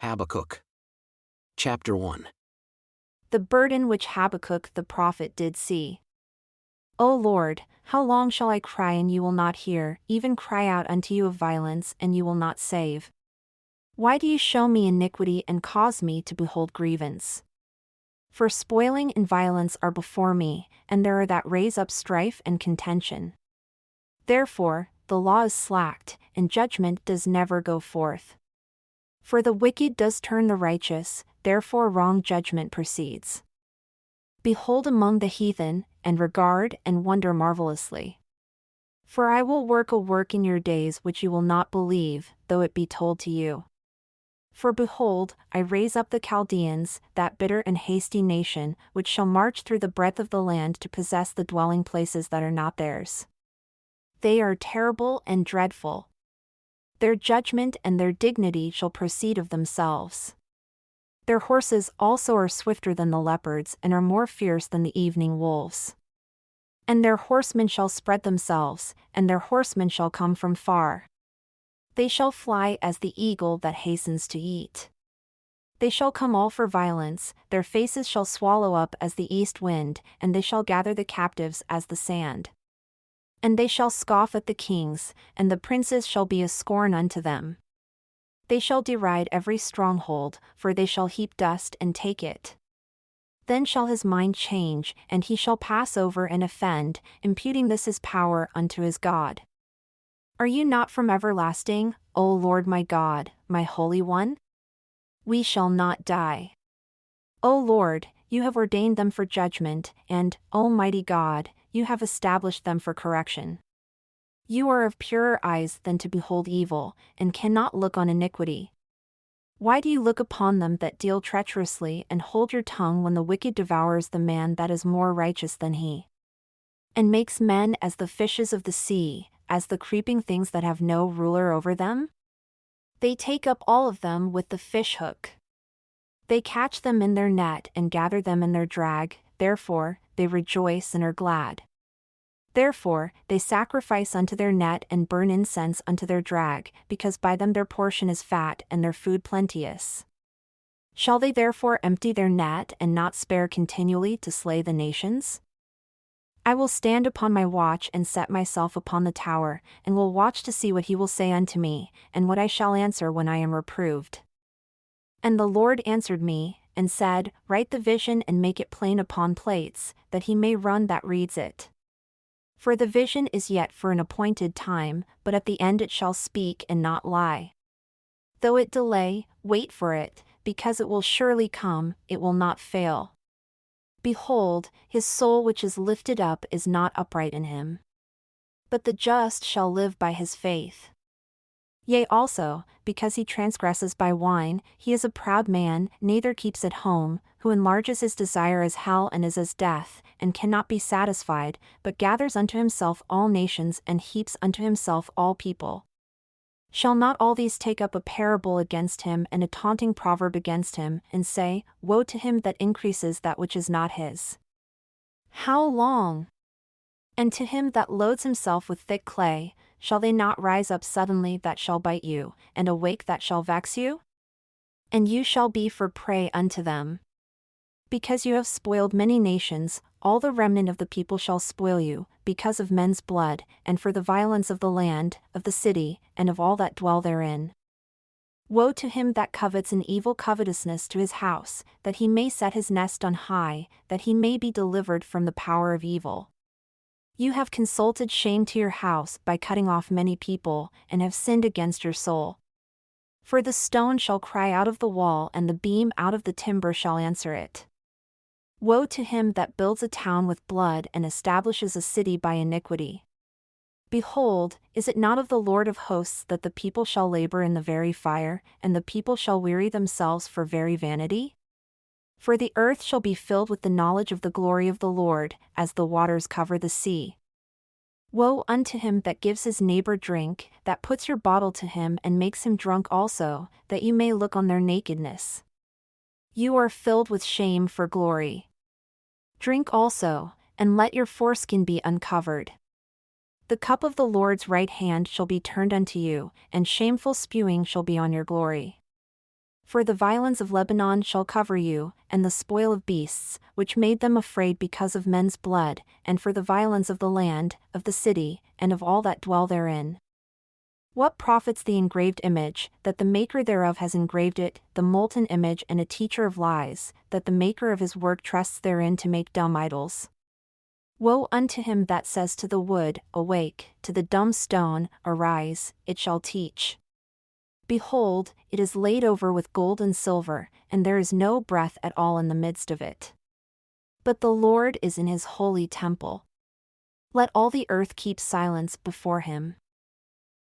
Habakkuk. Chapter 1. The burden which Habakkuk the prophet did see. O Lord, how long shall I cry and you will not hear, even cry out unto you of violence and you will not save? Why do you show me iniquity and cause me to behold grievance? For spoiling and violence are before me, and there are that raise up strife and contention. Therefore, the law is slacked, and judgment does never go forth. For the wicked does turn the righteous, therefore wrong judgment proceeds. Behold among the heathen, and regard and wonder marvelously. For I will work a work in your days which you will not believe, though it be told to you. For behold, I raise up the Chaldeans, that bitter and hasty nation, which shall march through the breadth of the land to possess the dwelling places that are not theirs. They are terrible and dreadful. Their judgment and their dignity shall proceed of themselves. Their horses also are swifter than the leopards and are more fierce than the evening wolves. And their horsemen shall spread themselves, and their horsemen shall come from far. They shall fly as the eagle that hastens to eat. They shall come all for violence, their faces shall swallow up as the east wind, and they shall gather the captives as the sand. And they shall scoff at the kings, and the princes shall be a scorn unto them. They shall deride every stronghold, for they shall heap dust and take it. Then shall his mind change, and he shall pass over and offend, imputing this his power unto his God. Are you not from everlasting, O Lord my God, my Holy One? We shall not die. O Lord, you have ordained them for judgment, and, O mighty God, you have established them for correction. You are of purer eyes than to behold evil, and cannot look on iniquity. Why do you look upon them that deal treacherously and hold your tongue when the wicked devours the man that is more righteous than he? And makes men as the fishes of the sea, as the creeping things that have no ruler over them? They take up all of them with the fish hook. They catch them in their net and gather them in their drag, therefore, they rejoice and are glad. Therefore, they sacrifice unto their net and burn incense unto their drag, because by them their portion is fat and their food plenteous. Shall they therefore empty their net and not spare continually to slay the nations? I will stand upon my watch and set myself upon the tower, and will watch to see what he will say unto me, and what I shall answer when I am reproved. And the Lord answered me, and said, Write the vision and make it plain upon plates, that he may run that reads it. For the vision is yet for an appointed time, but at the end it shall speak and not lie. Though it delay, wait for it, because it will surely come, it will not fail. Behold, his soul which is lifted up is not upright in him. But the just shall live by his faith. Yea also, because he transgresses by wine, he is a proud man, neither keeps at home, who enlarges his desire as hell and is as death, and cannot be satisfied, but gathers unto himself all nations and heaps unto himself all people. Shall not all these take up a parable against him and a taunting proverb against him, and say, Woe to him that increases that which is not his? How long? And to him that loads himself with thick clay, shall they not rise up suddenly that shall bite you, and awake that shall vex you? And you shall be for prey unto them. Because you have spoiled many nations, all the remnant of the people shall spoil you, because of men's blood, and for the violence of the land, of the city, and of all that dwell therein. Woe to him that covets an evil covetousness to his house, that he may set his nest on high, that he may be delivered from the power of evil. You have consulted shame to your house by cutting off many people, and have sinned against your soul. For the stone shall cry out of the wall and the beam out of the timber shall answer it. Woe to him that builds a town with blood and establishes a city by iniquity. Behold, is it not of the Lord of hosts that the people shall labor in the very fire, and the people shall weary themselves for very vanity? For the earth shall be filled with the knowledge of the glory of the Lord, as the waters cover the sea. Woe unto him that gives his neighbor drink, that puts your bottle to him and makes him drunk also, that you may look on their nakedness. You are filled with shame for glory. Drink also, and let your foreskin be uncovered. The cup of the Lord's right hand shall be turned unto you, and shameful spewing shall be on your glory. For the violence of Lebanon shall cover you, and the spoil of beasts, which made them afraid because of men's blood, and for the violence of the land, of the city, and of all that dwell therein. What profits the engraved image, that the maker thereof has engraved it, the molten image and a teacher of lies, that the maker of his work trusts therein to make dumb idols? Woe unto him that says to the wood, Awake, to the dumb stone, Arise, it shall teach. Behold, it is laid over with gold and silver, and there is no breath at all in the midst of it. But the Lord is in his holy temple. Let all the earth keep silence before him.